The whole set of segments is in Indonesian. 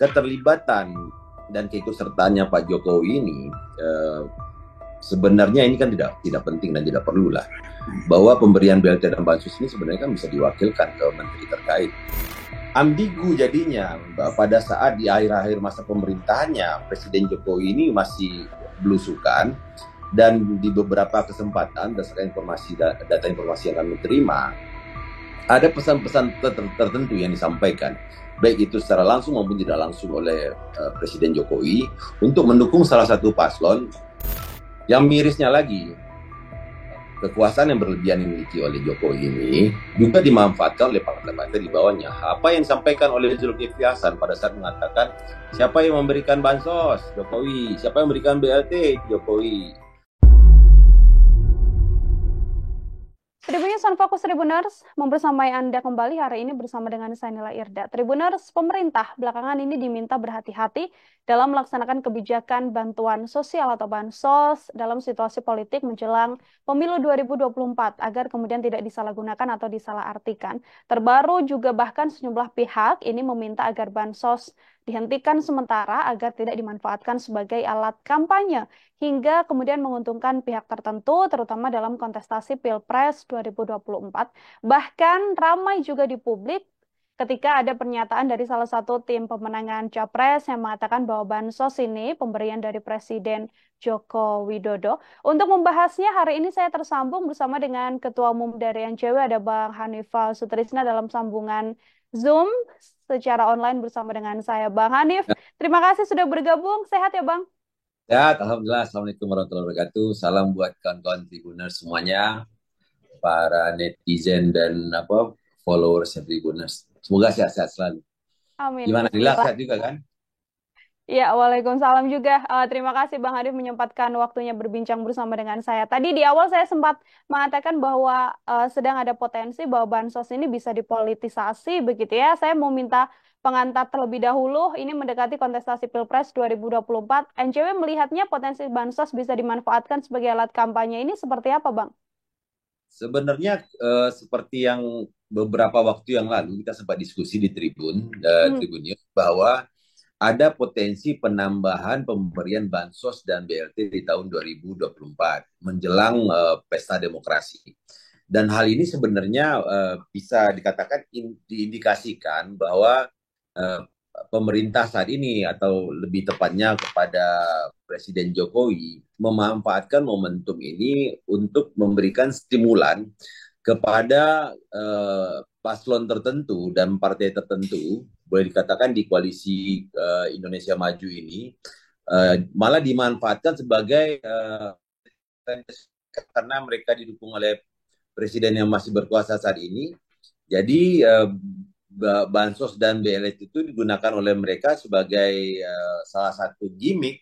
keterlibatan dan keikutsertaannya Pak Jokowi ini sebenarnya ini kan tidak penting dan tidak perlu lah, bahwa pemberian BLT dan bansos ini sebenarnya kan bisa diwakilkan ke menteri terkait. Ambigu jadinya pada saat di akhir-akhir masa pemerintahannya Presiden Jokowi ini masih belusukan, dan di beberapa kesempatan berdasarkan data informasi yang kami terima, ada pesan-pesan tertentu yang disampaikan, baik itu secara langsung maupun tidak langsung oleh Presiden Jokowi untuk mendukung salah satu paslon. Yang mirisnya lagi, kekuasaan yang berlebihan yang dimiliki oleh Jokowi ini juga dimanfaatkan oleh partai-partai di bawahnya. Apa yang disampaikan oleh Zulkifli Hasan pada saat mengatakan siapa yang memberikan bansos? Jokowi. Siapa yang memberikan BLT? Jokowi. Tribunnews on Fokus Tribuners membersamai Anda kembali hari ini bersama dengan saya Nila Irda. Tribuners, pemerintah belakangan ini diminta berhati-hati dalam melaksanakan kebijakan bantuan sosial atau bansos dalam situasi politik menjelang pemilu 2024 agar kemudian tidak disalahgunakan atau disalahartikan. Terbaru juga bahkan sejumlah pihak ini meminta agar bansos dihentikan sementara agar tidak dimanfaatkan sebagai alat kampanye hingga kemudian menguntungkan pihak tertentu, terutama dalam kontestasi Pilpres 2024. Bahkan ramai juga di publik ketika ada pernyataan dari salah satu tim pemenangan Capres yang mengatakan bahwa bansos ini pemberian dari Presiden Joko Widodo. Untuk membahasnya, hari ini saya tersambung bersama dengan Ketua Umum dari NCW, ada Bang Hanifal Sutrisna dalam sambungan Zoom secara online bersama dengan saya. Bang Hanif, terima kasih sudah bergabung. Sehat ya, Bang? Ya, alhamdulillah. Assalamualaikum warahmatullahi wabarakatuh. Salam buat kawan-kawan Tribuners semuanya, para netizen dan followers Tribuners. Semoga sehat-sehat selalu. Amin. Gimana, Dila, Bismillah. sehat juga kan? Ya, waalaikumsalam juga. Terima kasih Bang Hanif menyempatkan waktunya berbincang bersama dengan saya. Tadi di awal saya sempat mengatakan bahwa sedang ada potensi bahwa bansos ini bisa dipolitisasi begitu ya. Saya mau minta pengantar terlebih dahulu. Ini mendekati kontestasi Pilpres 2024. NCW melihatnya potensi bansos bisa dimanfaatkan sebagai alat kampanye ini seperti apa, Bang? Sebenarnya seperti yang beberapa waktu yang lalu kita sempat diskusi di Tribun News, bahwa ada potensi penambahan pemberian bansos dan BLT di tahun 2024 menjelang pesta demokrasi. Dan hal ini sebenarnya bisa dikatakan diindikasikan bahwa pemerintah saat ini, atau lebih tepatnya kepada Presiden Jokowi, memanfaatkan momentum ini untuk memberikan stimulan kepada paslon tertentu dan partai tertentu, boleh dikatakan di koalisi Indonesia Maju ini, malah dimanfaatkan sebagai karena mereka didukung oleh presiden yang masih berkuasa saat ini. Jadi bansos dan BLT itu digunakan oleh mereka sebagai salah satu gimmick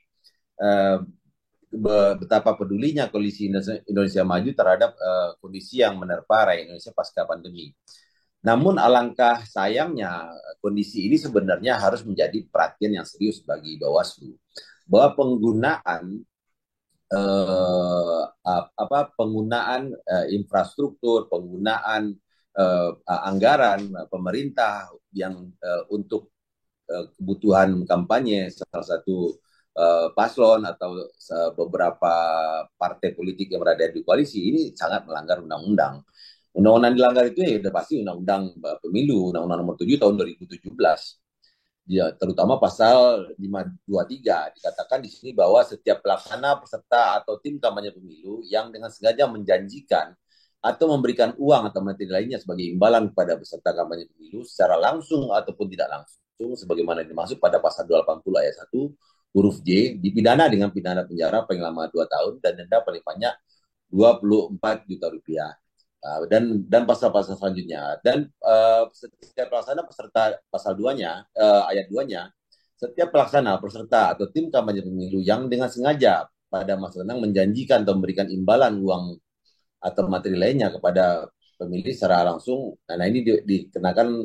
betapa pedulinya koalisi Indonesia Maju terhadap kondisi yang menerpa rakyat Indonesia pasca pandemi. Namun alangkah sayangnya kondisi ini sebenarnya harus menjadi perhatian yang serius bagi Bawaslu, bahwa penggunaan infrastruktur, penggunaan anggaran pemerintah yang untuk kebutuhan kampanye salah satu paslon atau beberapa partai politik yang berada di koalisi ini sangat melanggar undang-undang. Undang-undang dilanggar itu ya udah pasti undang-undang pemilu, undang-undang nomor 7 tahun 2017. Ya, terutama pasal 523 dikatakan di sini bahwa setiap pelaksana, peserta atau tim kampanye pemilu yang dengan sengaja menjanjikan atau memberikan uang atau materi lainnya sebagai imbalan kepada peserta kampanye pemilu secara langsung ataupun tidak langsung sebagaimana dimaksud pada pasal 280 ayat 1 huruf J, dipidana dengan pidana penjara paling lama 2 tahun dan denda paling banyak 24 juta rupiah. Dan pasal-pasal selanjutnya. Dan setiap pelaksana peserta pasal 2-nya, ayat 2-nya, setiap pelaksana, peserta atau tim kampanye pemilu yang dengan sengaja pada masa tenang menjanjikan atau memberikan imbalan uang atau materi lainnya kepada pemilih secara langsung, nah ini dikenakan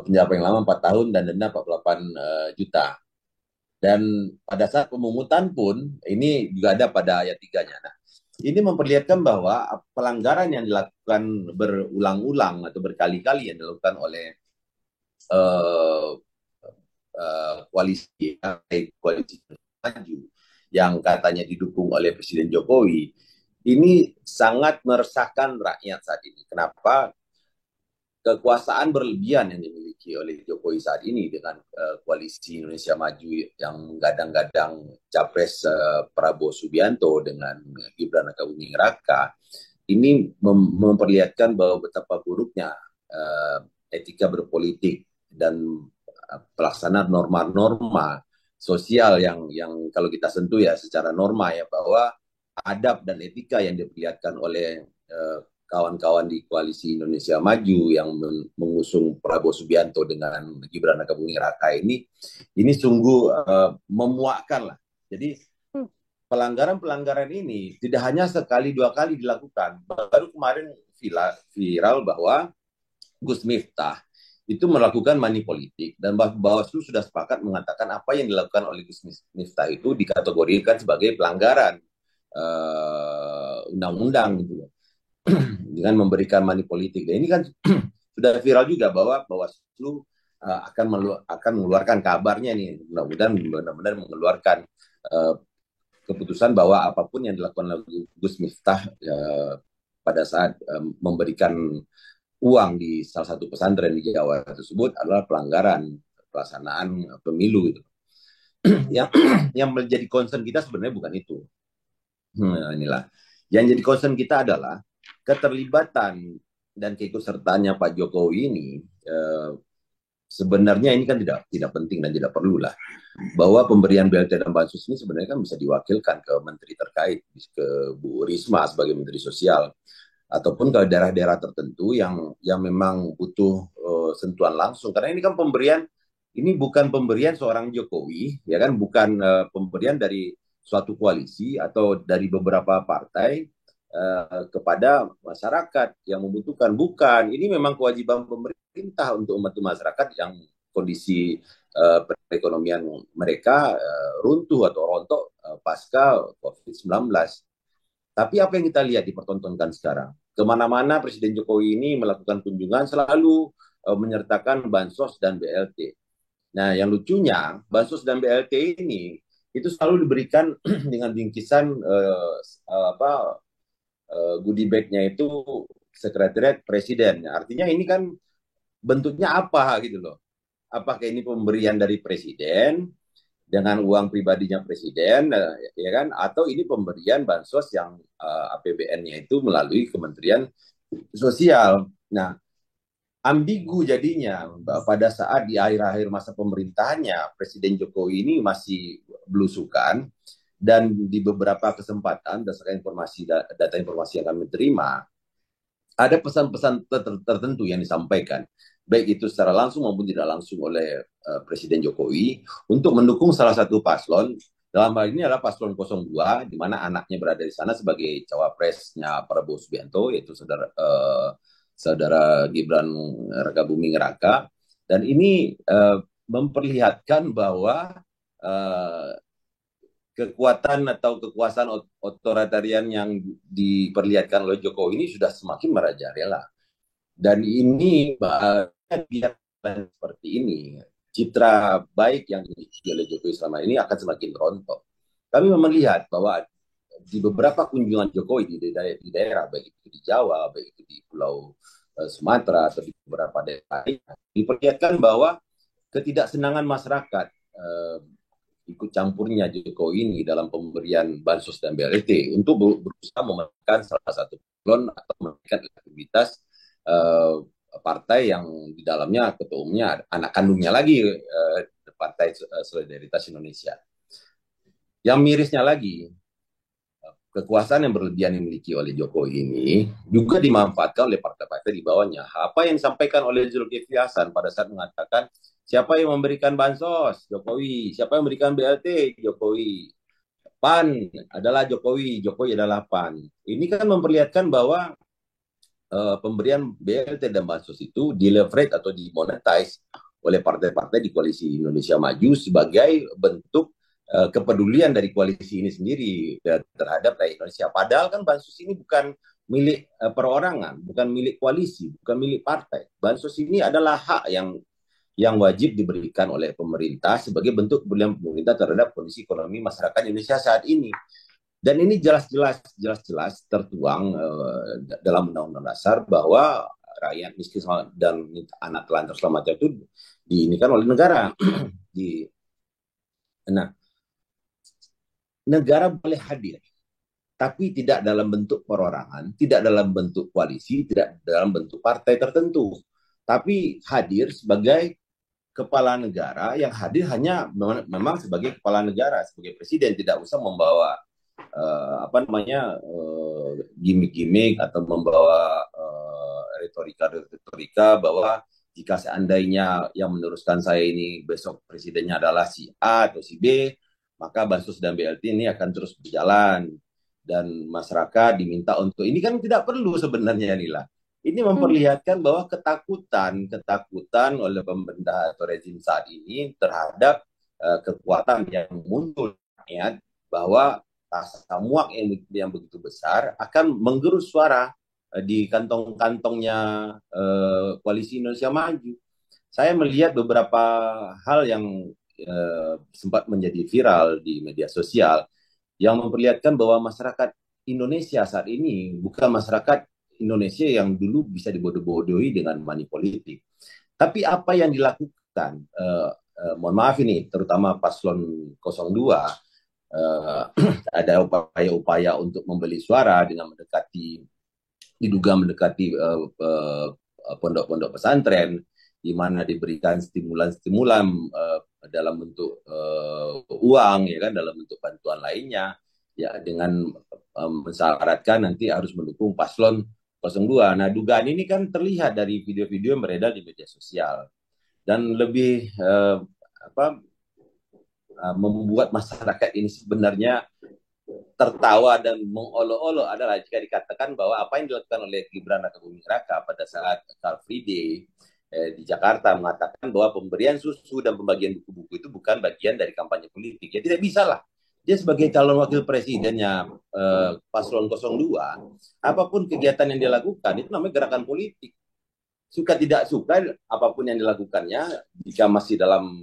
penjara paling lama 4 tahun dan denda 48 juta. Dan pada saat pemungutan pun ini juga ada pada ayat 3-nya. Nah, ini memperlihatkan bahwa pelanggaran yang dilakukan berulang-ulang atau berkali-kali yang dilakukan oleh koalisi maju yang katanya didukung oleh Presiden Jokowi ini sangat meresahkan rakyat saat ini. Kenapa? Kekuasaan berlebihan yang dimiliki oleh Jokowi saat ini dengan koalisi Indonesia Maju yang menggadang-gadang capres Prabowo Subianto dengan Gibran Rakabuming Raka ini memperlihatkan bahwa betapa buruknya etika berpolitik dan pelaksanaan norma-norma sosial yang kalau kita sentuh ya secara norma ya, bahwa adab dan etika yang diperlihatkan oleh kawan-kawan di koalisi Indonesia Maju yang mengusung Prabowo Subianto dengan Gibran Rakabuming Raka ini sungguh memuakkan lah. Jadi pelanggaran-pelanggaran ini tidak hanya sekali dua kali dilakukan. Baru kemarin viral bahwa Gus Miftah itu melakukan money politik dan Bawaslu sudah sepakat mengatakan apa yang dilakukan oleh Gus Miftah itu dikategorikan sebagai pelanggaran undang-undang gitu dengan memberikan money politik. Dan ini kan sudah viral juga bahwa Bawaslu akan mengeluarkan kabarnya nih, mudah-mudahan benar-benar mengeluarkan keputusan bahwa apapun yang dilakukan oleh Gus Miftah pada saat memberikan uang di salah satu pesantren di Jawa tersebut adalah pelanggaran pelaksanaan pemilu gitu. yang menjadi concern kita sebenarnya bukan itu. Inilah yang jadi concern kita adalah keterlibatan dan keikutsertaannya Pak Jokowi ini sebenarnya ini kan tidak penting dan tidak perlu lah, bahwa pemberian BLT dan bansos ini sebenarnya kan bisa diwakilkan ke menteri terkait, ke Bu Risma sebagai Menteri Sosial, ataupun ke daerah-daerah tertentu yang memang butuh sentuhan langsung, karena ini kan pemberian ini bukan pemberian seorang Jokowi ya kan, bukan pemberian dari suatu koalisi atau dari beberapa partai kepada masyarakat yang membutuhkan. Bukan, ini memang kewajiban pemerintah untuk membantu masyarakat yang kondisi perekonomian mereka runtuh atau rontok pasca COVID-19. Tapi apa yang kita lihat dipertontonkan sekarang, kemana-mana Presiden Jokowi ini melakukan kunjungan selalu menyertakan bansos dan BLT. Nah, yang lucunya bansos dan BLT ini itu selalu diberikan dengan bingkisan goodie bag-nya itu sekretariat presiden. Artinya ini kan bentuknya apa gitu loh. Apakah ini pemberian dari presiden dengan uang pribadinya presiden ya kan, atau ini pemberian bansos yang APBN-nya itu melalui Kementerian Sosial. Nah, ambigu jadinya pada saat di akhir-akhir masa pemerintahannya Presiden Jokowi ini masih belusukan, dan di beberapa kesempatan berdasarkan data informasi yang kami terima ada pesan-pesan tertentu yang disampaikan baik itu secara langsung maupun tidak langsung oleh Presiden Jokowi untuk mendukung salah satu paslon. Dalam hal ini adalah paslon 02 di mana anaknya berada di sana sebagai cawapresnya Prabowo Subianto, yaitu saudara Gibran Rakabuming Raka. Dan ini memperlihatkan bahwa kekuatan atau kekuasaan otoritarian yang diperlihatkan oleh Jokowi ini sudah semakin merajalela. Dan ini biar seperti ini, citra baik yang dimiliki oleh Jokowi selama ini akan semakin rontok. Kami melihat bahwa di beberapa kunjungan Jokowi di daerah, baik itu di Jawa, baik itu di Pulau Sumatera atau di beberapa daerah, diperlihatkan bahwa ketidaksenangan masyarakat ikut campurnya Jokowi ini dalam pemberian bansos dan BLT untuk berusaha memenangkan salah satu calon atau memenangkan aktivitas partai yang di dalamnya ketua umumnya anak kandungnya lagi, Partai Solidaritas Indonesia. Yang mirisnya lagi, kekuasaan yang berlebihan yang dimiliki oleh Jokowi ini juga dimanfaatkan oleh partai-partai di bawahnya. Apa yang disampaikan oleh Zulkifli Hasan pada saat mengatakan siapa yang memberikan bansos? Jokowi. Siapa yang memberikan BLT? Jokowi. PAN adalah Jokowi. Jokowi adalah PAN. Ini kan memperlihatkan bahwa pemberian BLT dan bansos itu di-leverage atau dimonetize oleh partai-partai di koalisi Indonesia Maju sebagai bentuk kepedulian dari koalisi ini sendiri terhadap rakyat Indonesia. Padahal kan bansos ini bukan milik perorangan, bukan milik koalisi, bukan milik partai. Bansos ini adalah hak yang yang wajib diberikan oleh pemerintah sebagai bentuk kepedulian pemerintah terhadap kondisi ekonomi masyarakat Indonesia saat ini. Dan ini jelas-jelas tertuang dalam Undang-Undang Dasar bahwa rakyat miskin dan anak telantar segala macam itu diinikan oleh negara. Nah, negara boleh hadir, tapi tidak dalam bentuk perorangan, tidak dalam bentuk koalisi, tidak dalam bentuk partai tertentu, tapi hadir sebagai kepala negara yang hadir hanya memang sebagai kepala negara, sebagai presiden, tidak usah membawa gimmick-gimmick atau membawa retorika bahwa jika seandainya yang meneruskan saya ini besok presidennya adalah si A atau si B, maka bansos dan BLT ini akan terus berjalan dan masyarakat diminta untuk ini kan tidak perlu sebenarnya Nila. Ini memperlihatkan bahwa ketakutan oleh pemerintah atau rezim saat ini terhadap kekuatan yang muncul rakyat bahwa rasa muak yang begitu besar akan menggerus suara di kantong-kantongnya Koalisi Indonesia Maju. Saya melihat beberapa hal yang sempat menjadi viral di media sosial yang memperlihatkan bahwa masyarakat Indonesia saat ini bukan masyarakat Indonesia yang dulu bisa dibodoh-bodohi dengan money politik. Tapi apa yang dilakukan, mohon maaf ini, terutama paslon 02, ada upaya-upaya untuk membeli suara dengan diduga mendekati pondok-pondok pesantren, di mana diberikan stimulan-stimulan dalam bentuk uang, ya kan, dalam bentuk bantuan lainnya, ya dengan mensyaratkan nanti harus mendukung paslon 02. Nah, dugaan ini kan terlihat dari video-video yang beredar di media sosial dan lebih membuat masyarakat ini sebenarnya tertawa dan mengolok-olok adalah jika dikatakan bahwa apa yang dilakukan oleh Gibran Rakabuming Raka pada saat Car Free Day di Jakarta mengatakan bahwa pemberian susu dan pembagian buku-buku itu bukan bagian dari kampanye politik. Ya tidak bisa lah. Dia sebagai calon wakil presidennya paslon 02, apapun kegiatan yang dia lakukan itu namanya gerakan politik. Suka tidak suka apapun yang dilakukannya, jika masih dalam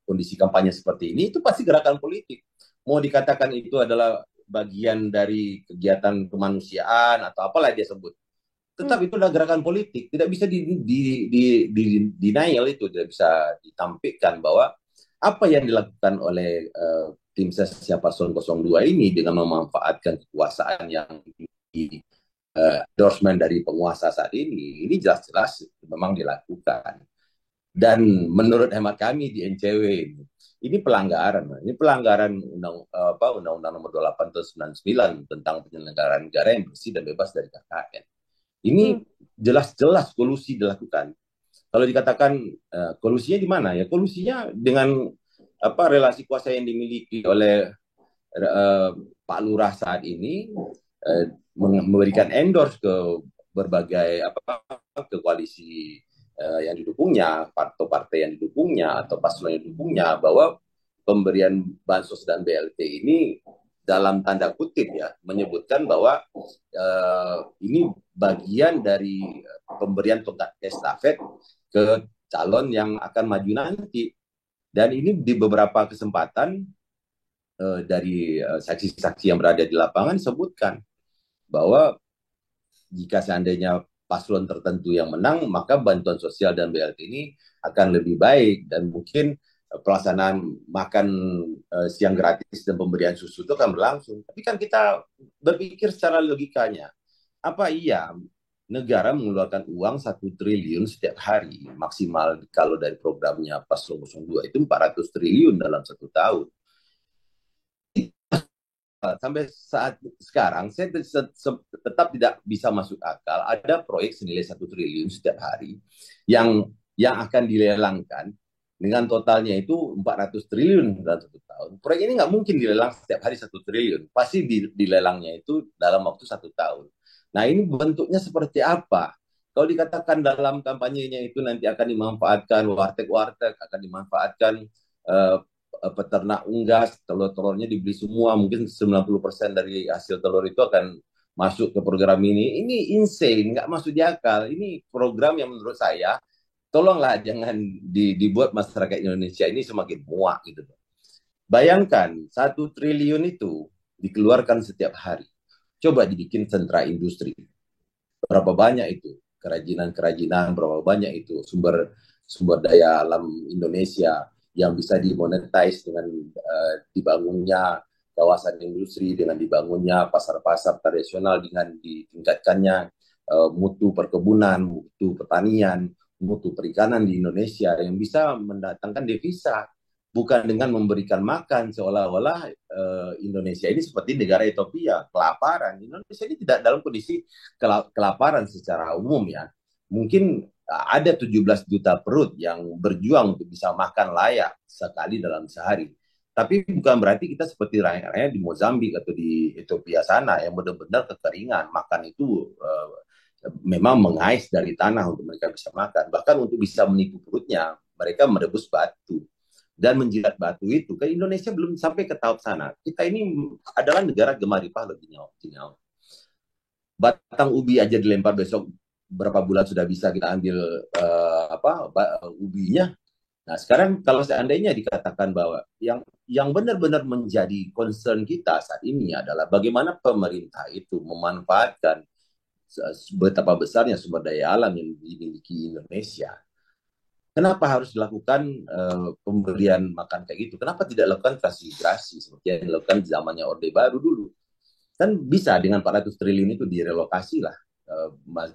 kondisi kampanye seperti ini, itu pasti gerakan politik. Mau dikatakan itu adalah bagian dari kegiatan kemanusiaan atau apalah dia sebut, tetap itu adalah gerakan politik. Tidak bisa denial, itu tidak bisa ditampilkan bahwa apa yang dilakukan oleh tim ses paslon 02 ini dengan memanfaatkan kekuasaan yang di endorsement dari penguasa saat ini jelas-jelas memang dilakukan. Dan menurut hemat kami di NCW ini pelanggaran Undang-Undang Nomor 28 tahun 99 tentang penyelenggaraan negara yang bersih dan bebas dari KKN. Ini jelas-jelas kolusi dilakukan. Kalau dikatakan kolusinya di mana? Ya kolusinya dengan relasi kuasa yang dimiliki oleh Pak Lurah saat ini, memberikan endorse ke berbagai ke koalisi yang didukungnya, partai yang didukungnya atau paslon yang didukungnya, bahwa pemberian bansos dan BLT ini dalam tanda kutip ya menyebutkan bahwa ini bagian dari pemberian tongkat estafet ke calon yang akan maju nanti. Dan ini di beberapa kesempatan dari saksi-saksi yang berada di lapangan sebutkan bahwa jika seandainya paslon tertentu yang menang, maka bantuan sosial dan BLT ini akan lebih baik dan mungkin pelaksanaan makan siang gratis dan pemberian susu itu akan berlangsung. Tapi kan kita berpikir secara logikanya, apa iya negara mengeluarkan uang 1 triliun setiap hari maksimal kalau dari programnya paslon 02 itu 400 triliun dalam 1 tahun. Sampai saat sekarang saya tetap tidak bisa masuk akal ada proyek senilai 1 triliun setiap hari yang akan dilelangkan dengan totalnya itu 400 triliun dalam 1 tahun. Proyek ini nggak mungkin dilelang setiap hari 1 triliun. Pasti dilelangnya itu dalam waktu 1 tahun. Nah ini bentuknya seperti apa? Kalau dikatakan dalam kampanyenya itu nanti akan dimanfaatkan warteg-warteg, akan dimanfaatkan peternak unggas, telur-telurnya dibeli semua, mungkin 90% dari hasil telur itu akan masuk ke program ini. Ini insane, nggak masuk di akal. Ini program yang menurut saya tolonglah jangan dibuat masyarakat Indonesia ini semakin muak gitu. Bayangkan 1 triliun itu dikeluarkan setiap hari. Coba dibikin sentra industri. Berapa banyak itu kerajinan-kerajinan, berapa banyak itu sumber sumber daya alam Indonesia yang bisa dimonetize dengan dibangunnya kawasan industri, dengan dibangunnya pasar-pasar tradisional, dengan ditingkatkannya mutu perkebunan, mutu pertanian, mutu perikanan di Indonesia yang bisa mendatangkan devisa, bukan dengan memberikan makan seolah-olah Indonesia ini seperti negara Ethiopia, kelaparan. Indonesia ini tidak dalam kondisi kelaparan secara umum ya. Mungkin ada 17 juta perut yang berjuang untuk bisa makan layak sekali dalam sehari. Tapi bukan berarti kita seperti rakyat-rakyat di Mozambik atau di Ethiopia sana yang benar-benar kekeringan. Makan itu memang mengais dari tanah untuk mereka bisa makan. Bahkan untuk bisa menipu perutnya, mereka merebus batu dan menjilat batu itu. Ke Indonesia belum sampai ke tahap sana. Kita ini adalah negara gemaripah lebih nyawa. Batang ubi aja dilempar besok berapa bulan sudah bisa kita ambil ubinya. Nah, sekarang kalau seandainya dikatakan bahwa yang benar-benar menjadi concern kita saat ini adalah bagaimana pemerintah itu memanfaatkan betapa besarnya sumber daya alam yang dimiliki Indonesia. Kenapa harus dilakukan pemberian makan kayak gitu? Kenapa tidak lakukan transmigrasi seperti yang dilakukan di zamannya Orde Baru dulu? Kan bisa dengan 400 triliun itu direlokasi lah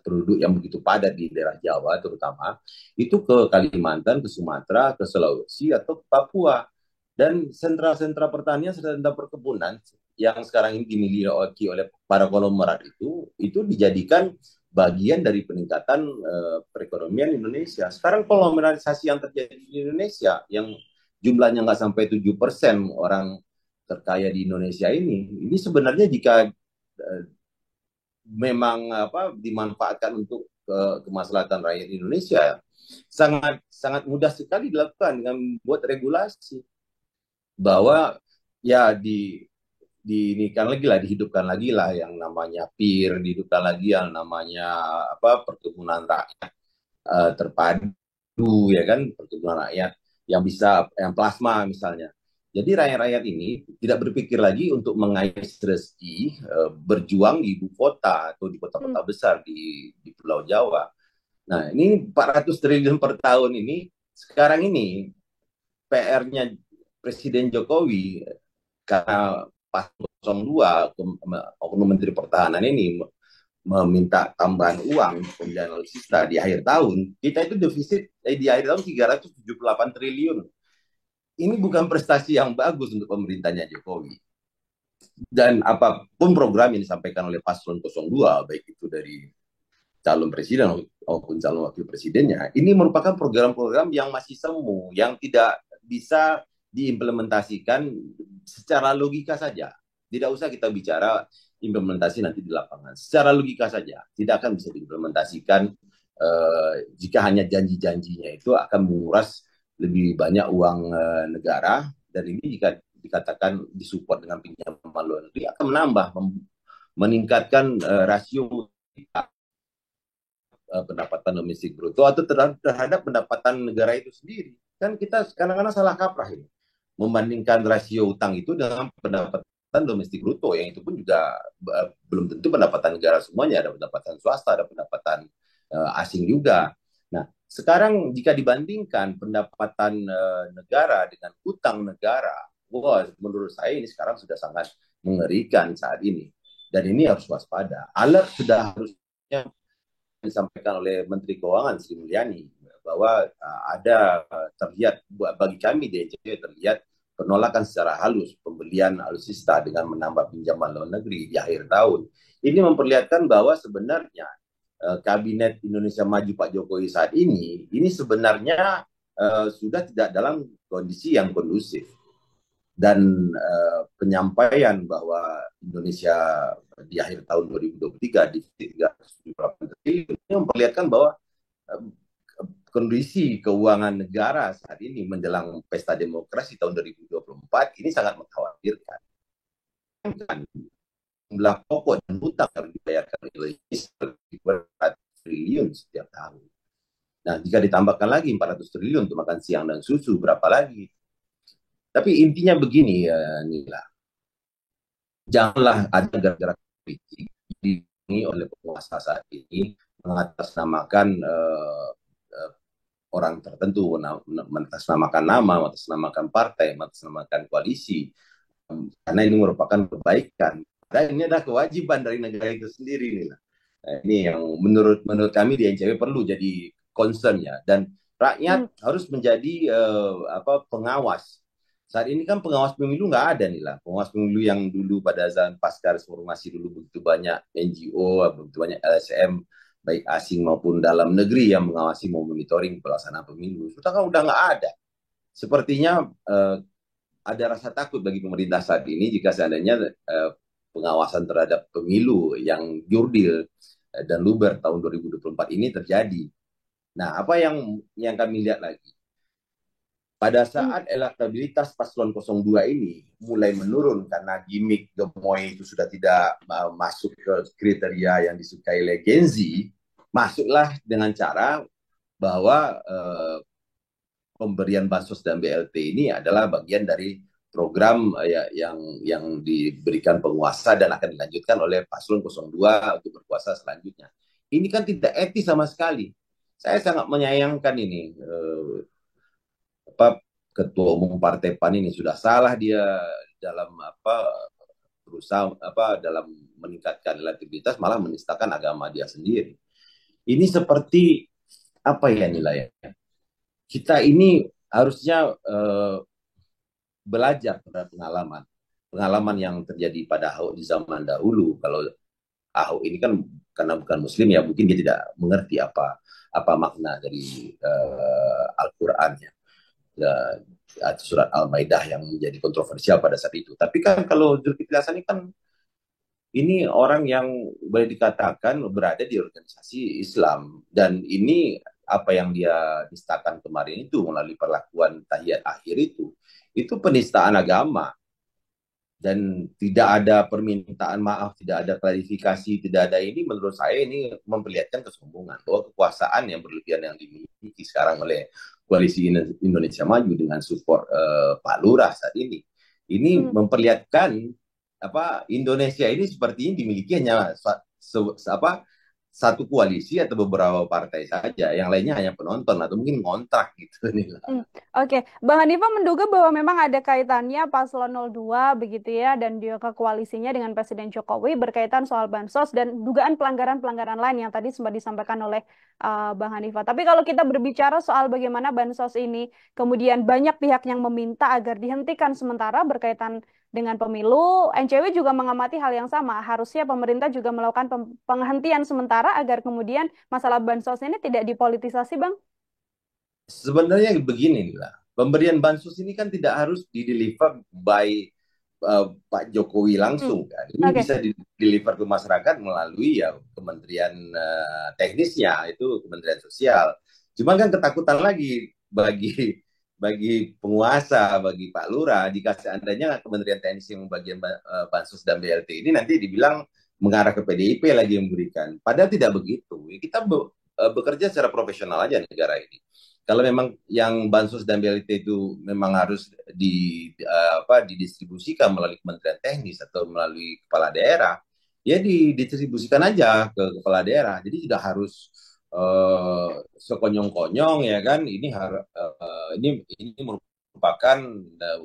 penduduk yang begitu padat di daerah Jawa terutama itu ke Kalimantan, ke Sumatera, ke Sulawesi atau ke Papua. Dan sentra-sentra pertanian, sentra perkebunan yang sekarang ini dimiliki oleh para konglomerat itu dijadikan bagian dari peningkatan perekonomian Indonesia. Sekarang konglomeralisasi yang terjadi di Indonesia yang jumlahnya nggak sampai 7% orang terkaya di Indonesia ini sebenarnya jika memang dimanfaatkan untuk kemaslahatan rakyat Indonesia sangat sangat mudah sekali dilakukan dengan membuat regulasi bahwa ya dihidupkan lagi lah yang namanya PIR, dihidupkan lagi yang namanya perkebunan rakyat terpadu ya kan, perkebunan rakyat yang bisa yang plasma misalnya. Jadi rakyat-rakyat ini tidak berpikir lagi untuk mengais rezeki berjuang di ibu kota atau di kota-kota besar di Pulau Jawa. Nah, ini 400 triliun per tahun ini sekarang ini PR-nya Presiden Jokowi karena Paslon 2 oknum Menteri Pertahanan ini meminta tambahan uang pembelian alutsista di akhir tahun, kita itu defisit di akhir tahun 378 triliun. Ini bukan prestasi yang bagus untuk pemerintahnya Jokowi. Dan apapun program yang disampaikan oleh Paslon 02, baik itu dari calon presiden maupun calon wakil presidennya, ini merupakan program-program yang masih semu, yang tidak bisa diimplementasikan secara logika saja. Tidak usah kita bicara implementasi nanti di lapangan. Secara logika saja, tidak akan bisa diimplementasikan jika hanya janji-janjinya itu akan menguras lebih banyak uang negara, dan ini jika dikatakan disupport dengan pinjaman luar negeri akan menambah meningkatkan rasio pendapatan domestik bruto atau terhadap pendapatan negara itu sendiri. Kan kita kadang-kadang salah kaprah ini membandingkan rasio utang itu dengan pendapatan domestik bruto, yang itu pun juga belum tentu pendapatan negara semuanya, ada pendapatan swasta, ada pendapatan asing juga. Nah, sekarang jika dibandingkan pendapatan negara dengan utang negara, wah, menurut saya ini sekarang sudah sangat mengerikan saat ini. Dan ini harus waspada. Alert sudah harusnya disampaikan oleh Menteri Keuangan Sri Mulyani bahwa ada terlihat bagi kami di DJP terlihat penolakan secara halus pembelian alutsista dengan menambah pinjaman luar negeri di akhir tahun. Ini memperlihatkan bahwa sebenarnya Kabinet Indonesia Maju Pak Jokowi saat ini sebenarnya sudah tidak dalam kondisi yang kondusif, dan penyampaian bahwa Indonesia di akhir tahun 2023 di 378 triliun ini memperlihatkan bahwa kondisi keuangan negara saat ini menjelang pesta demokrasi tahun 2024 ini sangat mengkhawatirkan. Jumlah pokok dan hutang yang dibayarkan oleh triliun setiap tahun. Nah, jika ditambahkan lagi 400 triliun untuk makan siang dan susu, berapa lagi? Tapi intinya begini ya, Nila. Janganlah ada gerak-gerak politik ini oleh penguasa saat ini mengatasnamakan uh, orang tertentu, mengatasnamakan nama, mengatasnamakan partai, mengatasnamakan koalisi, karena ini merupakan kebaikan. Dan ini adalah kewajiban dari negara itu sendiri nih. Nah, ini yang menurut kami di NCW perlu jadi concern ya, dan Hmm. rakyat harus menjadi pengawas. Saat ini kan pengawas pemilu nggak ada nih lah. Pengawas pemilu yang dulu pada zaman pasca reformasi dulu begitu banyak NGO, begitu banyak LSM, baik asing maupun dalam negeri yang mengawasi monitoring pelaksanaan pemilu. Sudah kan udah nggak ada. Sepertinya ada rasa takut bagi pemerintah saat ini jika seandainya pengawasan terhadap pemilu yang jurdil dan luber tahun 2024 ini terjadi. Nah, apa yang kami lihat lagi? Pada Hmm. saat elektabilitas paslon 02 ini mulai menurun karena gimmick gemoy itu sudah tidak masuk ke kriteria yang disukai oleh Gen Z, masuklah dengan cara bahwa pemberian bansos dan BLT ini adalah bagian dari program yang diberikan penguasa dan akan dilanjutkan oleh paslon 02 untuk berkuasa selanjutnya. Ini kan tidak etis sama sekali. Saya sangat menyayangkan ini apa ketua umum Partai PAN ini sudah salah dia dalam berusaha dalam meningkatkan elektabilitas, malah menistakan agama dia sendiri. Ini seperti apa ya nilainya? Kita ini harusnya belajar pada pengalaman yang terjadi pada Ahok di zaman dahulu. Kalau Ahok ini kan karena bukan Muslim ya, mungkin dia tidak mengerti apa makna dari Al-Quran ya, surat Al-Maidah yang menjadi kontroversial pada saat itu. Tapi kan kalau Zulkifli Hasan ini kan ini orang yang boleh dikatakan berada di organisasi Islam, dan ini apa yang dia nistakan kemarin itu melalui perlakuan tahiyat akhir itu penistaan agama, dan tidak ada permintaan maaf, tidak ada klarifikasi, tidak ada ini. Menurut saya ini memperlihatkan kesombongan bahwa kekuasaan yang berlebihan yang dimiliki sekarang oleh koalisi Indonesia Maju dengan support Pak Lurah saat ini Hmm. memperlihatkan apa Indonesia ini sepertinya dimiliki hanya apa satu koalisi atau beberapa partai saja, yang lainnya hanya penonton atau mungkin ngontrak gitu nih. Hmm, Oke, Bang Hanifah menduga bahwa memang ada kaitannya paslon 02 begitu ya dan juga ke koalisinya dengan Presiden Jokowi berkaitan soal bansos dan dugaan pelanggaran-pelanggaran lain yang tadi sempat disampaikan oleh Bang Hanifah. Tapi kalau kita berbicara soal bagaimana bansos ini, kemudian banyak pihak yang meminta agar dihentikan sementara berkaitan dengan pemilu, NCW juga mengamati hal yang sama. Harusnya pemerintah juga melakukan penghentian sementara agar kemudian masalah bansos ini tidak dipolitisasi, Bang. Sebenarnya begini lah, pemberian bansos ini kan tidak harus dideliver by Pak Jokowi Hmm, langsung kan. Ini Oke. bisa dideliver ke masyarakat melalui ya kementerian teknisnya, itu Kementerian Sosial. Cuma kan ketakutan lagi bagi penguasa, bagi Pak Lurah, jika seandainya Kementerian Teknis yang membagian bansos dan BLT ini nanti dibilang mengarah ke PDIP lagi yang memberikan. Padahal tidak begitu. Kita bekerja secara profesional aja negara ini. Kalau memang yang bansos dan BLT itu memang harus didistribusikan melalui Kementerian Teknis atau melalui kepala daerah, ya didistribusikan aja ke kepala daerah. Jadi tidak harus sekonyong-konyong ya kan. Ini merupakan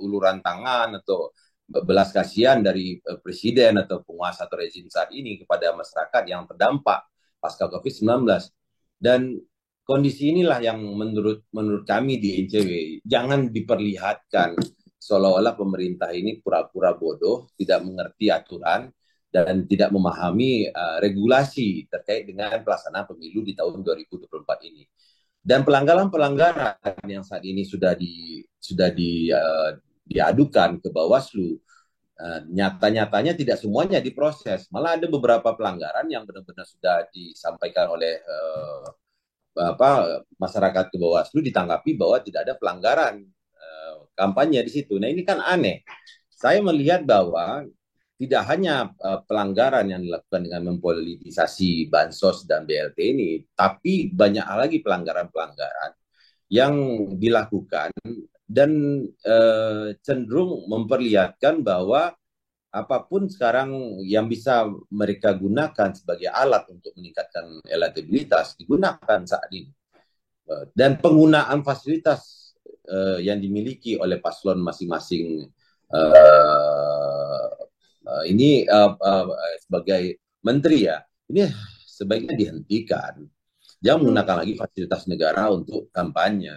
uluran tangan atau belas kasihan dari presiden atau penguasa atau rezim saat ini kepada masyarakat yang terdampak pasca COVID-19. Dan kondisi inilah yang menurut kami di NCW jangan diperlihatkan seolah-olah pemerintah ini pura-pura bodoh, tidak mengerti aturan dan tidak memahami regulasi terkait dengan pelaksanaan pemilu di tahun 2024 ini. Dan pelanggaran-pelanggaran yang saat ini diadukan ke Bawaslu, nyata-nyatanya tidak semuanya diproses. Malah ada beberapa pelanggaran yang benar-benar sudah disampaikan oleh masyarakat ke Bawaslu, ditanggapi bahwa tidak ada pelanggaran kampanye di situ. Nah ini kan aneh. Saya melihat bahwa tidak hanya pelanggaran yang dilakukan dengan mempolitisasi bansos dan BLT ini, tapi banyak lagi pelanggaran-pelanggaran yang dilakukan dan cenderung memperlihatkan bahwa apapun sekarang yang bisa mereka gunakan sebagai alat untuk meningkatkan elektabilitas digunakan saat ini. Dan penggunaan fasilitas yang dimiliki oleh paslon masing-masing ini sebagai menteri ya, ini sebaiknya dihentikan. Jangan Hmm. menggunakan lagi fasilitas negara untuk kampanye.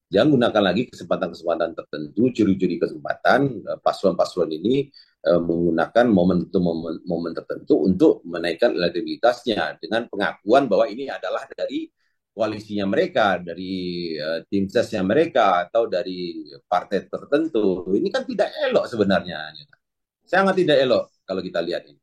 Jangan gunakan lagi kesempatan-kesempatan tertentu, curi-curi kesempatan paslon-paslon ini menggunakan momen tertentu untuk menaikkan elektabilitasnya dengan pengakuan bahwa ini adalah dari koalisinya mereka, dari tim sesnya mereka, atau dari partai tertentu. Ini kan tidak elok sebenarnya. Sangat tidak elok kalau kita lihat ini.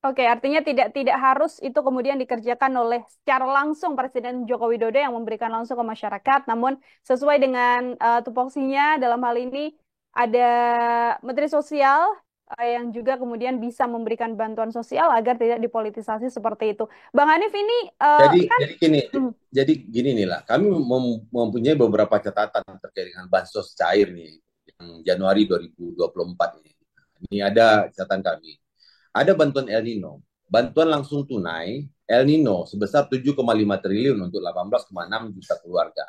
Oke, artinya tidak harus itu kemudian dikerjakan oleh secara langsung Presiden Joko Widodo yang memberikan langsung ke masyarakat, namun sesuai dengan tupoksinya dalam hal ini ada Menteri Sosial yang juga kemudian bisa memberikan bantuan sosial agar tidak dipolitisasi seperti itu. Bang Hanif ini Jadi kan jadi gini, hmm, jadi gini nih lah. Kami mempunyai beberapa catatan terkait dengan bansos cair nih yang Januari 2024 ini. Ini ada catatan kami. Ada bantuan El Nino, bantuan langsung tunai El Nino sebesar 7,5 triliun untuk 18,6 juta keluarga.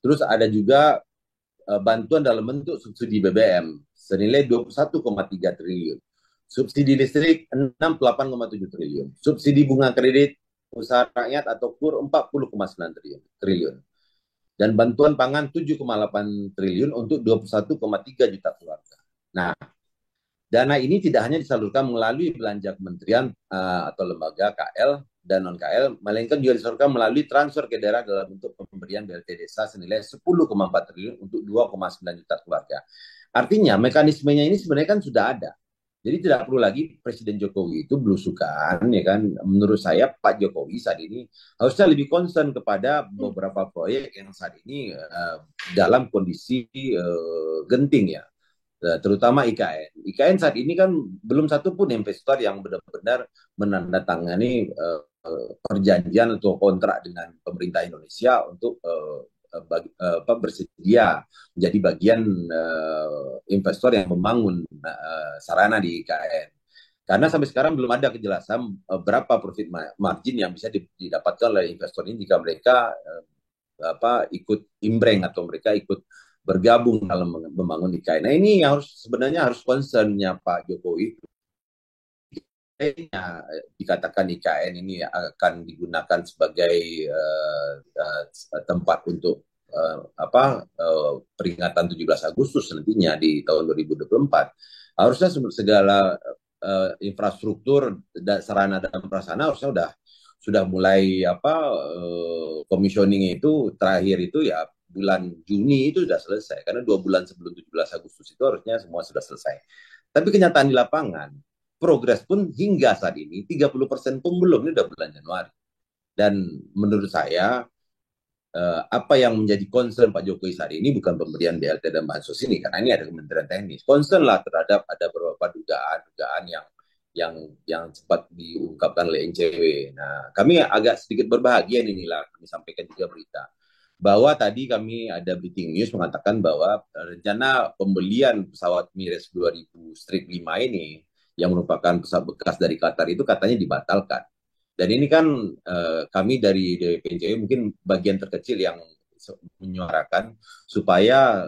Terus ada juga bantuan dalam bentuk subsidi BBM senilai 21,3 triliun. Subsidi listrik 68,7 triliun. Subsidi bunga kredit usaha rakyat atau KUR 40,9 triliun. Dan bantuan pangan 7,8 triliun untuk 21,3 juta keluarga. Nah, dana ini tidak hanya disalurkan melalui belanja kementerian atau lembaga KL dan non KL, melainkan juga disalurkan melalui transfer ke daerah dalam bentuk pemberian BLT desa senilai 10,4 triliun untuk 2,9 juta keluarga. Artinya mekanismenya ini sebenarnya kan sudah ada. Jadi tidak perlu lagi Presiden Jokowi itu belusukan, ya kan? Menurut saya Pak Jokowi saat ini harusnya lebih concern kepada beberapa proyek yang saat ini dalam kondisi genting ya, terutama IKN. IKN saat ini kan belum satu pun investor yang benar-benar menandatangani perjanjian atau kontrak dengan pemerintah Indonesia untuk bersedia menjadi bagian investor yang membangun sarana di IKN. Karena sampai sekarang belum ada kejelasan berapa profit margin yang bisa didapatkan oleh investor ini jika mereka ikut imbreng atau mereka ikut bergabung dalam membangun IKN. Nah ini yang sebenarnya harus concernnya Pak Jokowi. Dikatakan IKN ini akan digunakan sebagai tempat untuk peringatan 17 Agustus nantinya di tahun 2024. Harusnya segala infrastruktur dan sarana dan prasarana harusnya sudah mulai commissioning itu terakhir itu ya bulan Juni itu sudah selesai, karena 2 bulan sebelum 17 Agustus itu harusnya semua sudah selesai. Tapi kenyataan di lapangan, progres pun hingga saat ini 30% pun belum, ini udah bulan Januari. Dan menurut saya apa yang menjadi concern Pak Jokowi saat ini bukan pemberian BLT dan bansos ini, karena ini ada Kementerian Teknis. Concern lah terhadap ada beberapa dugaan yang sempat diungkapkan oleh NCW. Nah, kami agak sedikit berbahagia inilah kami sampaikan juga berita bahwa tadi kami ada breaking news mengatakan bahwa rencana pembelian pesawat Miras 2000 Strip 5 ini yang merupakan pesawat bekas dari Qatar itu katanya dibatalkan. Dan ini kan kami dari DPNCW mungkin bagian terkecil yang menyuarakan supaya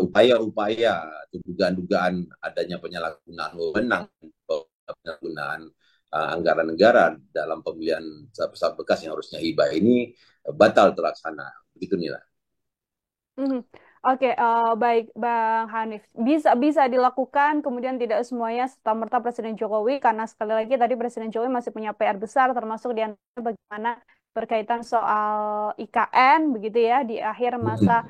upaya-upaya atau dugaan-dugaan adanya penyalahgunaan wewenang, penyalahgunaan anggaran negara dalam pembelian pesawat bekas yang harusnya hibah ini batal terlaksana. Begitu nih lah. Mhm. Oke, baik Bang Hanif. Bisa bisa dilakukan, kemudian tidak semuanya serta-merta Presiden Jokowi, karena sekali lagi tadi Presiden Jokowi masih punya PR besar, termasuk di antara bagaimana berkaitan soal IKN, begitu ya, di akhir masa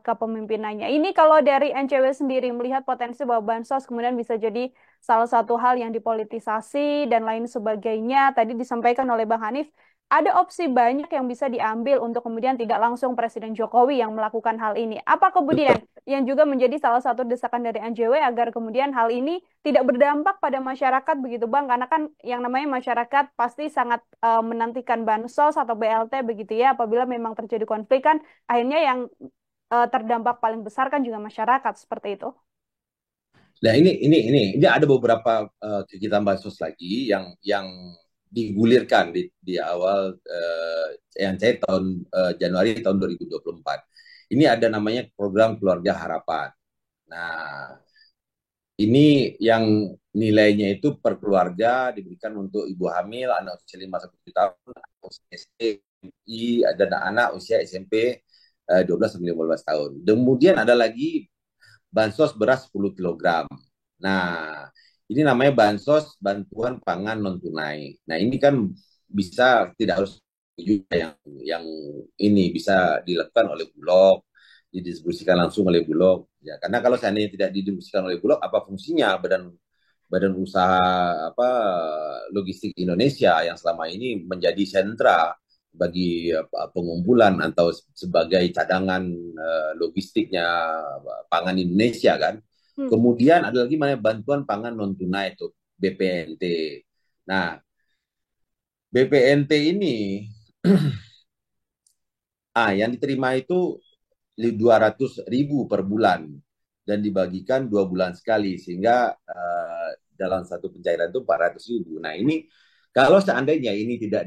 kepemimpinannya. Ini kalau dari NCW sendiri melihat potensi bahwa bansos kemudian bisa jadi salah satu hal yang dipolitisasi dan lain sebagainya. Tadi disampaikan oleh Bang Hanif, ada opsi banyak yang bisa diambil untuk kemudian tidak langsung Presiden Jokowi yang melakukan hal ini. Apa kemudian Betul. yang juga menjadi salah satu desakan dari NJW agar kemudian hal ini tidak berdampak pada masyarakat begitu Bang? Karena kan yang namanya masyarakat pasti sangat menantikan bansos atau BLT begitu ya. Apabila memang terjadi konflik kan akhirnya yang terdampak paling besar kan juga masyarakat seperti itu. Nah, ini ada beberapa kegiatan bansos lagi yang digulirkan di awal yang saya Januari tahun 2024. Ini ada namanya program Keluarga Harapan. Nah, ini yang nilainya itu per keluarga diberikan untuk ibu hamil, anak usia 5 sampai 7 tahun, anak usia SMI, dan anak usia SMP 12 sampai 15 tahun. Kemudian ada lagi bansos beras 10 kilogram. Nah, ini namanya bansos bantuan pangan non tunai. Nah, ini kan bisa tidak harus juga yang ini bisa dilakukan oleh Bulog, didistribusikan langsung oleh Bulog. Ya, karena kalau seandainya tidak didistribusikan oleh Bulog, apa fungsinya badan badan usaha apa logistik Indonesia yang selama ini menjadi sentra bagi pengumpulan atau sebagai cadangan logistiknya pangan Indonesia kan. Hmm. Kemudian ada lagi mana bantuan pangan non tunai itu BPNT. Nah, BPNT ini yang diterima itu 200.000 per bulan dan dibagikan 2 bulan sekali sehingga dalam satu pencairan itu 400.000. Nah ini kalau seandainya ini tidak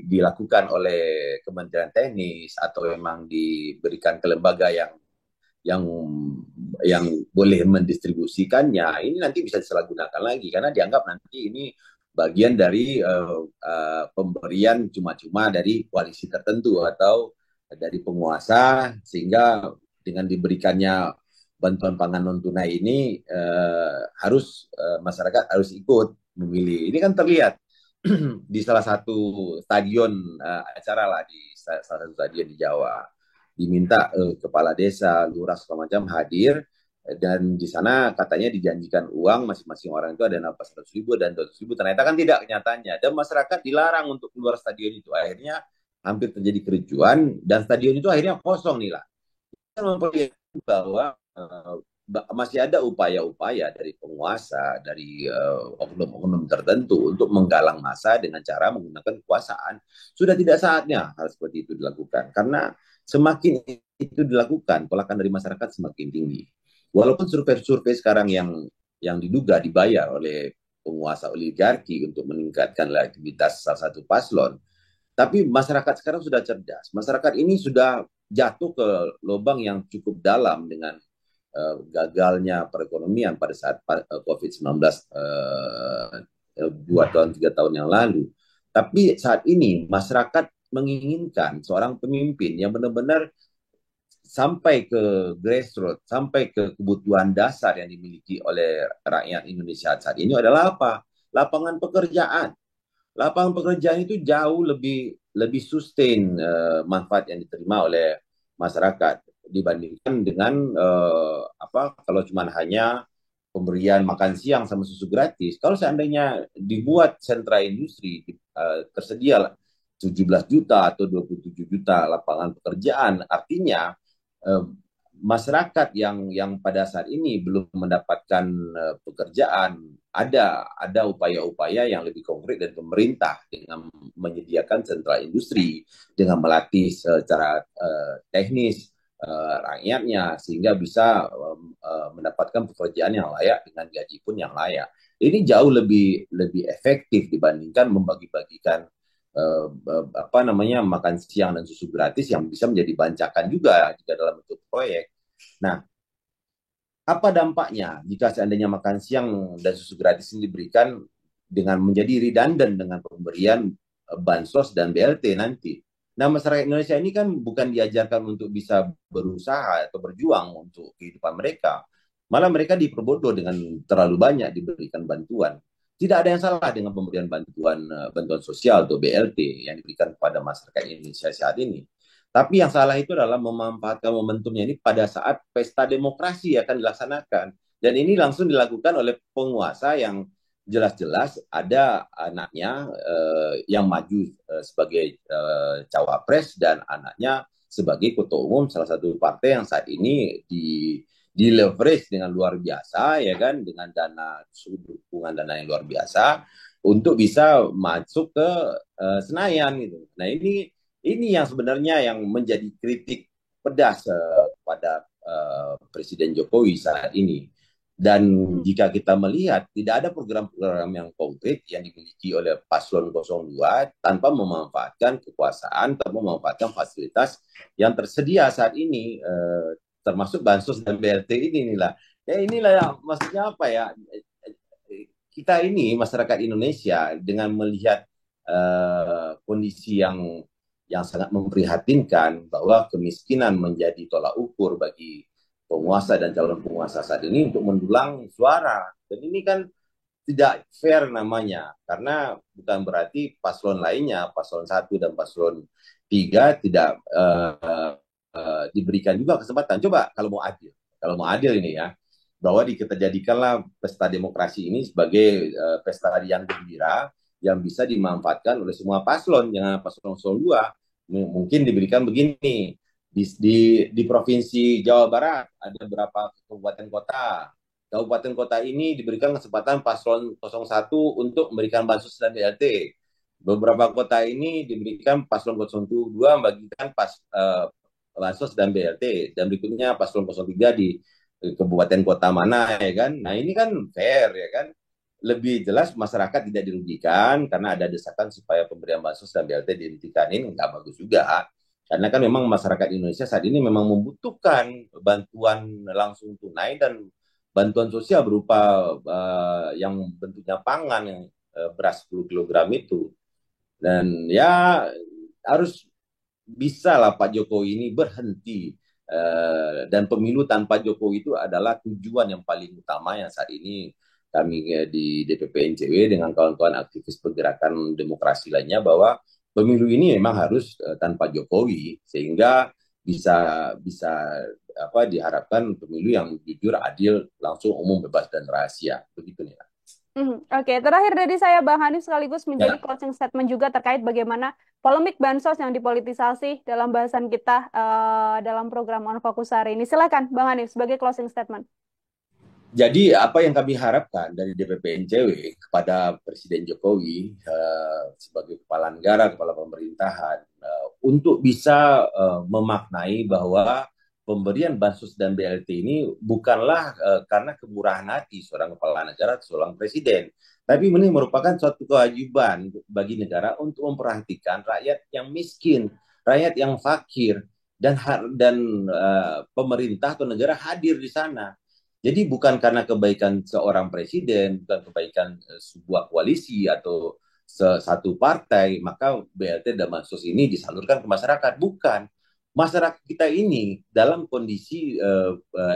dilakukan oleh Kementerian Teknis atau memang diberikan ke lembaga yang yang boleh mendistribusikannya, ini nanti bisa disalahgunakan lagi karena dianggap nanti ini bagian dari pemberian cuma-cuma dari koalisi tertentu atau dari penguasa sehingga dengan diberikannya bantuan pangan non tunai ini masyarakat harus ikut memilih. Ini kan terlihat di salah satu stadion acara lah di salah satu stadion di Jawa diminta kepala desa, lurah segala macam hadir dan di sana katanya dijanjikan uang masing-masing orang itu ada 100.000 dan 200.000 ternyata kan tidak kenyataannya dan masyarakat dilarang untuk keluar stadion itu akhirnya hampir terjadi kericuan dan stadion itu akhirnya kosong nih lah memperlihatkan bahwa masih ada upaya-upaya dari penguasa, dari oknum-oknum tertentu untuk menggalang massa dengan cara menggunakan kekuasaan. Sudah tidak saatnya hal seperti itu dilakukan. Karena semakin itu dilakukan, tolakan dari masyarakat semakin tinggi. Walaupun survei-survei sekarang yang diduga dibayar oleh penguasa oligarki untuk meningkatkan elektabilitas salah satu paslon, tapi masyarakat sekarang sudah cerdas. Masyarakat ini sudah jatuh ke lubang yang cukup dalam dengan gagalnya perekonomian pada saat COVID-19 2 tahun 3 tahun yang lalu. Tapi saat ini masyarakat menginginkan seorang pemimpin yang benar-benar sampai ke grassroots, sampai ke kebutuhan dasar yang dimiliki oleh rakyat Indonesia saat ini adalah apa? Lapangan pekerjaan. Lapangan pekerjaan itu jauh lebih sustain manfaat yang diterima oleh masyarakat dibandingkan dengan kalau cuma hanya pemberian makan siang sama susu gratis. Kalau seandainya dibuat sentra industri tersedia 17 juta atau 27 juta lapangan pekerjaan, artinya eh, masyarakat yang pada saat ini belum mendapatkan pekerjaan ada upaya-upaya yang lebih konkret dari pemerintah dengan menyediakan sentra industri dengan melatih secara teknis rakyatnya sehingga bisa mendapatkan pekerjaan yang layak dengan gaji pun yang layak. Ini jauh lebih efektif dibandingkan membagi-bagikan apa namanya makan siang dan susu gratis yang bisa menjadi bancakan juga jika dalam bentuk proyek. Nah, apa dampaknya jika seandainya makan siang dan susu gratis ini diberikan dengan menjadi redundant dengan pemberian bansos dan BLT nanti? Nah, masyarakat Indonesia ini kan bukan diajarkan untuk bisa berusaha atau berjuang untuk kehidupan mereka. Malah mereka diperbodoh dengan terlalu banyak diberikan bantuan. Tidak ada yang salah dengan pemberian bantuan sosial atau BLT yang diberikan kepada masyarakat Indonesia saat ini. Tapi yang salah itu adalah memanfaatkan momentumnya ini pada saat pesta demokrasi akan dilaksanakan. Dan ini langsung dilakukan oleh penguasa jelas-jelas ada anaknya yang maju sebagai cawapres dan anaknya sebagai ketua umum salah satu partai yang saat ini di leverage dengan luar biasa, ya kan, dengan dana dukungan dana yang luar biasa untuk bisa masuk ke Senayan gitu. Nah, ini yang sebenarnya yang menjadi kritik pedas pada Presiden Jokowi saat ini. Dan jika kita melihat tidak ada program-program yang konkret yang dimiliki oleh paslon 02 tanpa memanfaatkan kekuasaan, tanpa memanfaatkan fasilitas yang tersedia saat ini, termasuk bansos dan BLT ini inilah. Ya inilah yang maksudnya apa ya? Kita ini masyarakat Indonesia dengan melihat kondisi yang sangat memprihatinkan bahwa kemiskinan menjadi tolak ukur bagi penguasa dan calon penguasa saat ini untuk mendulang suara. Dan ini kan tidak fair namanya, karena bukan berarti paslon lainnya, paslon 1 dan paslon 3 tidak diberikan juga kesempatan. Coba kalau mau adil ini ya, bahwa kita jadikanlah pesta demokrasi ini sebagai pesta yang gembira yang bisa dimanfaatkan oleh semua paslon, jangan paslon 2 mungkin diberikan begini. Di Provinsi Jawa Barat ada beberapa kabupaten kota. Kabupaten kota ini diberikan kesempatan paslon 01 untuk memberikan bansos dan BLT. Beberapa kota ini diberikan paslon 02 membagikan bansos dan BLT. Dan berikutnya paslon 03 di kabupaten kota mana, ya kan. Nah, ini kan fair, ya kan. Lebih jelas masyarakat tidak dirugikan karena ada desakan supaya pemberian bansos dan BLT dihentikan. Ini nggak bagus juga. Karena kan memang masyarakat Indonesia saat ini memang membutuhkan bantuan langsung tunai dan bantuan sosial berupa yang bentuknya pangan, yang beras 10 kilogram itu. Dan ya harus bisa lah Pak Jokowi ini berhenti. Dan pemilu tanpa Jokowi itu adalah tujuan yang paling utama yang saat ini kami di DPP NCW dengan kawan-kawan aktivis pergerakan demokrasi lainnya, bahwa pemilu ini memang harus tanpa Jokowi sehingga bisa bisa diharapkan pemilu yang jujur, adil, langsung, umum, bebas dan rahasia. Begitu nih. Oke, terakhir dari saya Bang Hanif sekaligus menjadi Ya. closing statement juga terkait bagaimana polemik bansos yang dipolitisasi dalam bahasan kita dalam program On Fokus hari ini. Silakan Bang Hanif sebagai closing statement. Jadi apa yang kami harapkan dari DPP NCW kepada Presiden Jokowi sebagai kepala negara, kepala pemerintahan, untuk bisa memaknai bahwa pemberian bansos dan BLT ini bukanlah karena kemurahan hati seorang kepala negara, seorang presiden, tapi ini merupakan suatu kewajiban bagi negara untuk memperhatikan rakyat yang miskin, rakyat yang fakir, dan pemerintah atau negara hadir di sana. Jadi bukan karena kebaikan seorang presiden, bukan kebaikan sebuah koalisi atau satu partai, maka BLT dan bansos ini disalurkan ke masyarakat. Bukan. Masyarakat kita ini dalam kondisi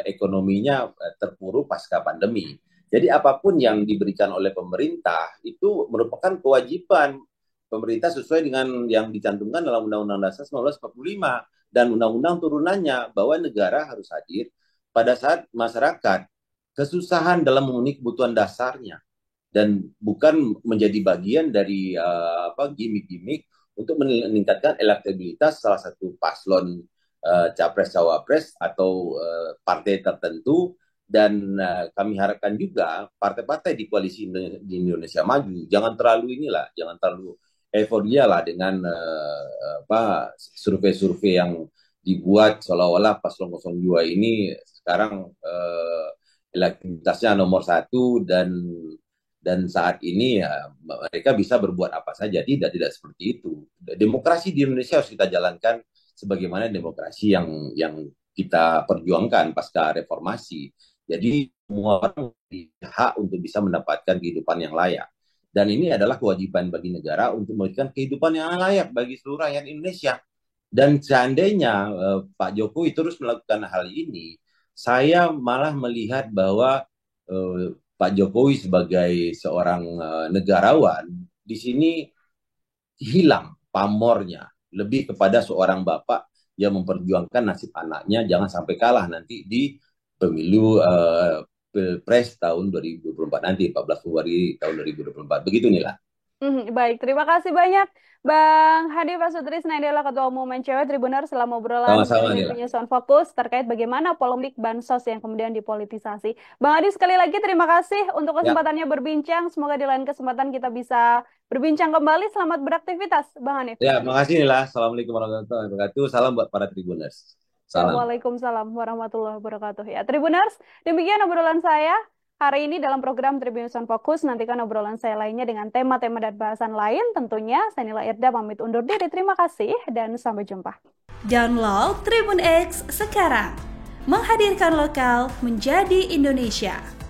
ekonominya terpuruk pasca pandemi. Jadi apapun yang diberikan oleh pemerintah itu merupakan kewajiban pemerintah sesuai dengan yang dicantumkan dalam Undang-Undang Dasar 1945 dan undang-undang turunannya, bahwa negara harus hadir pada saat masyarakat kesusahan dalam memenuhi kebutuhan dasarnya, dan bukan menjadi bagian dari gimmick-gimmick untuk meningkatkan elektabilitas salah satu paslon capres cawapres atau partai tertentu. Dan kami harapkan juga partai-partai di koalisi di Indonesia Maju jangan terlalu euforia lah dengan survei-survei yang dibuat seolah-olah paslon 02 ini sekarang elektabilitasnya nomor 1, dan saat ini ya mereka bisa berbuat apa saja. Tidak seperti itu. Demokrasi di Indonesia harus kita jalankan sebagaimana demokrasi yang kita perjuangkan pasca reformasi. Jadi semua orang memiliki hak untuk bisa mendapatkan kehidupan yang layak. Dan ini adalah kewajiban bagi negara untuk memberikan kehidupan yang layak bagi seluruh rakyat Indonesia. Dan seandainya Pak Jokowi terus melakukan hal ini, saya malah melihat bahwa Pak Jokowi sebagai seorang negarawan di sini hilang pamornya, lebih kepada seorang bapak yang memperjuangkan nasib anaknya jangan sampai kalah nanti di pemilu Pilpres tahun 2024 nanti, 14 Februari tahun 2024. Begitu Nila. Baik, terima kasih banyak Bang Hadi Pasutrisna adalah Ketua Umum NCW Tribuners selama obrolan Sama-sama Tribun Nila. Penyusuan Fokus terkait bagaimana polemik bansos yang kemudian dipolitisasi. Bang Hadi sekali lagi terima kasih untuk Ya, kesempatannya berbincang. Semoga di lain kesempatan kita bisa berbincang kembali. Selamat beraktivitas, Bang Hanif. ya, makasih Nila. Assalamualaikum warahmatullahi wabarakatuh. Salam buat para Tribuners. Ya, Salam. Waalaikumsalam warahmatullahi wabarakatuh. Ya, Tribuners, demikian obrolan saya hari ini dalam program Tribunusan Fokus. Nantikan obrolan saya lainnya dengan tema-tema dan bahasan lain. Tentunya, saya Nila Irda pamit undur diri. Terima kasih dan sampai jumpa. Download Tribun X sekarang. Menghadirkan lokal menjadi Indonesia.